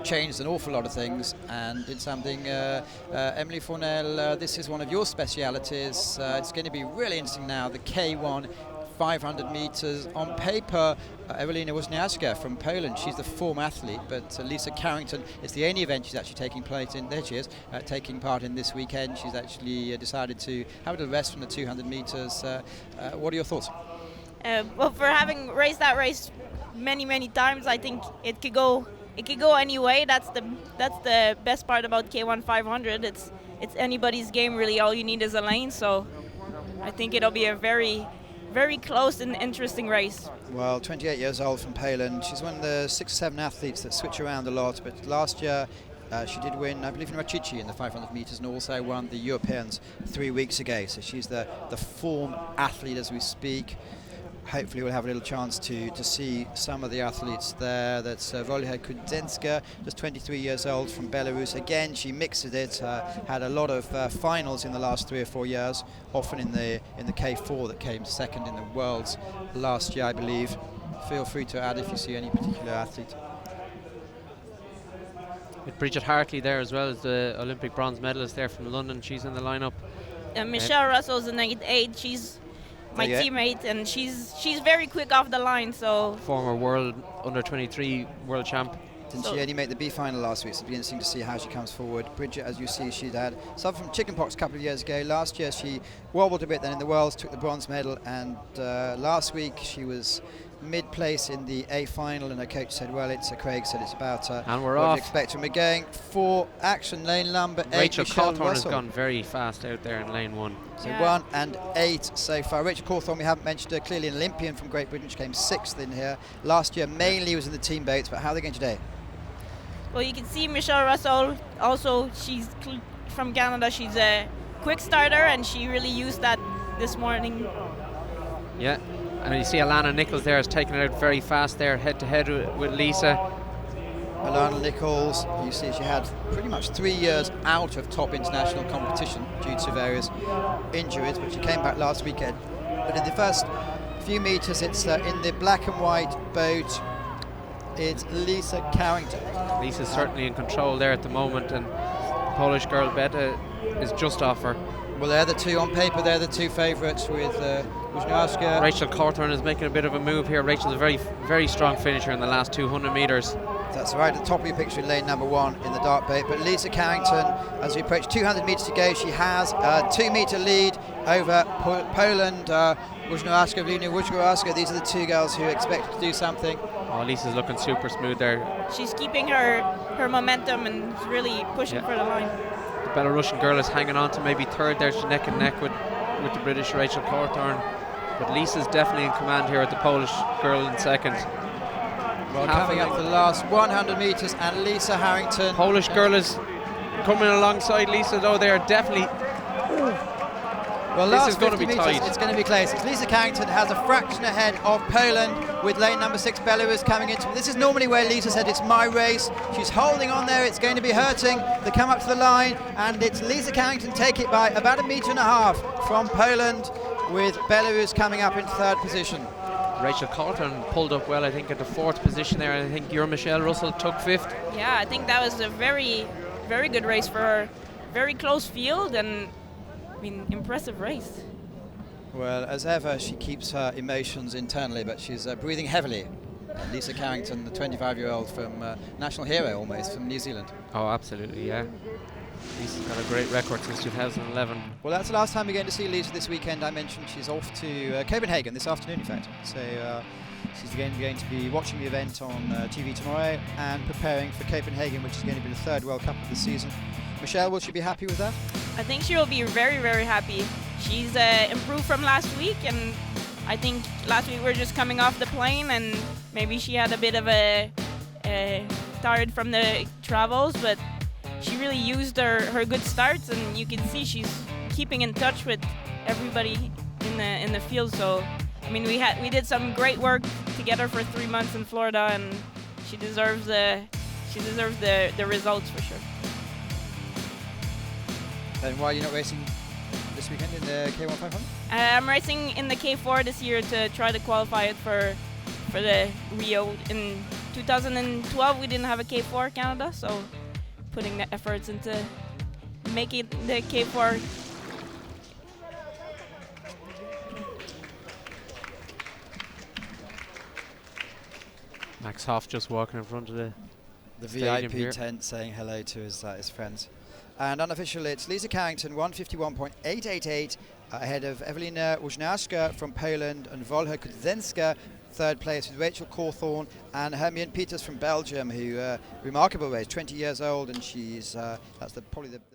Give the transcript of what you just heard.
changed an awful lot of things and did something. Emily Fournel, this is one of your specialities. It's going to be really interesting now. The K1 500 meters on paper. Ewelina Wisniewska from Poland. She's the former athlete, but Lisa Carrington is the only event she's actually taking place in. There she is, taking part in this weekend. She's actually decided to have a little rest from the 200 meters. What are your thoughts? Well, for having raced that race many times, I think it could go any way. That's the best part about K1 500. It's anybody's game really. All you need is a lane. So I think it'll be a very close and interesting race. Well, 28 years old from Poland. She's one of the 6 or 7 athletes that switch around a lot, but last year she did win, I believe, in Rachici in the 500 meters and also won the Europeans 3 weeks ago. So she's the form athlete as we speak. Hopefully we'll have a little chance to see some of the athletes there. That's Volha Kudenska, just 23 years old from Belarus. Again, she mixed it, had a lot of finals in the last 3 or 4 years, often in the K4 that came second in the Worlds last year, I believe. Feel free to add if you see any particular athlete. With Bridget Hartley there as well as the Olympic bronze medalist there from London. She's in the lineup. Michelle Russell's in 8. She's my teammate, and she's very quick off the line. So former world under-23 world champ. Didn't she only make the B final last week? So it'll be interesting to see how she comes forward. Bridget, as you see, she'd had suffered from chickenpox a couple of years ago. Last year she wobbled a bit, then in the Worlds took the bronze medal, and last week she was mid-place in the A final, and her coach said, well, Craig said it's about her. And we're what off. Do you expect? And we're going for action, lane number 8. Rachel Cawthorne has Russell. gone very fast out there in lane 1. So 1 and 8 so far. Rachel Cawthorne, we haven't mentioned her, clearly an Olympian from Great Britain. She came 6th in here. Last year mainly was in the team boats, but how are they going today? Well, you can see Michelle Russell, also she's from Canada. She's a quick starter, and she really used that this morning. Yeah, and you see Alana Nichols there has taken it out very fast there, head-to-head with Lisa. Alana Nichols, you see she had pretty much 3 years out of top international competition due to various injuries, but she came back last weekend. But in the first few meters, it's in the black and white boat. It's Lisa Carrington. Lisa's certainly in control there at the moment, and Polish girl Beta is just off her. Well, they're the two on paper. They're the two favourites with Wisniewska. Rachel Cawthorne is making a bit of a move here. Rachel's a very strong finisher in the last 200 metres. That's right, at the top of your picture in lane number 1 in the dark boat. But Lisa Carrington, as we approach 200 metres to go, she has a 2-metre lead over Poland. Wisniewska, Ewelina Wisniewska, these are the two girls who expect to do something. Oh, Lisa's looking super smooth there. She's keeping her momentum and really pushing for the line. The Belarusian girl is hanging on to maybe third there. She's neck and neck with the British Rachel Cawthorne. But Lisa's definitely in command here with the Polish girl in second. Well, coming up the last 100 metres, and Lisa Harrington. Polish girl is coming alongside Lisa, though. They are definitely... Well, this last is going to be meters, tight. It's going to be close. Lisa Carrington has a fraction ahead of Poland with lane number 6 Belarus coming into. This is normally where Lisa said it's my race. She's holding on there. It's going to be hurting. They come up to the line, and it's Lisa Carrington take it by about 1.5 meters from Poland, with Belarus coming up in 3rd position. Rachel Cawthorne pulled up well, I think, at the 4th position there. I think your Michelle Russell took 5th. Yeah, I think that was a very good race for her. Very close field, and I mean, impressive race. Well, as ever, she keeps her emotions internally, but she's breathing heavily. Lisa Carrington, the 25-year-old from national hero almost from New Zealand. Oh, absolutely, yeah. Lisa's got a great record since 2011. Well, that's the last time we're going to see Lisa this weekend. I mentioned she's off to Copenhagen this afternoon, in fact. So she's going to be watching the event on TV tomorrow and preparing for Copenhagen, which is going to be the 3rd World Cup of the season. Michelle, will she be happy with that? I think she will be very happy. She's improved from last week, and I think last week we were just coming off the plane, and maybe she had a bit of a tired from the travels, but she really used her good starts, and you can see she's keeping in touch with everybody in the field. So I mean, we did some great work together for 3 months in Florida, and she deserves the results for sure. And why are you not racing this weekend in the K1 500? I'm racing in the K4 this year to try to qualify it for for the Rio. In 2012, we didn't have a K4 Canada, so putting the efforts into making the K4. Max Hoff just walking in front of the VIP here. tent saying hello to his friends. And unofficial, it's Lisa Carrington, 151.888, ahead of Ewelina Wisniewska from Poland and Wolga Kudzenska, third place, with Rachel Cawthorne and Hermione Peters from Belgium, who remarkable race, 20 years old, and she's that's probably the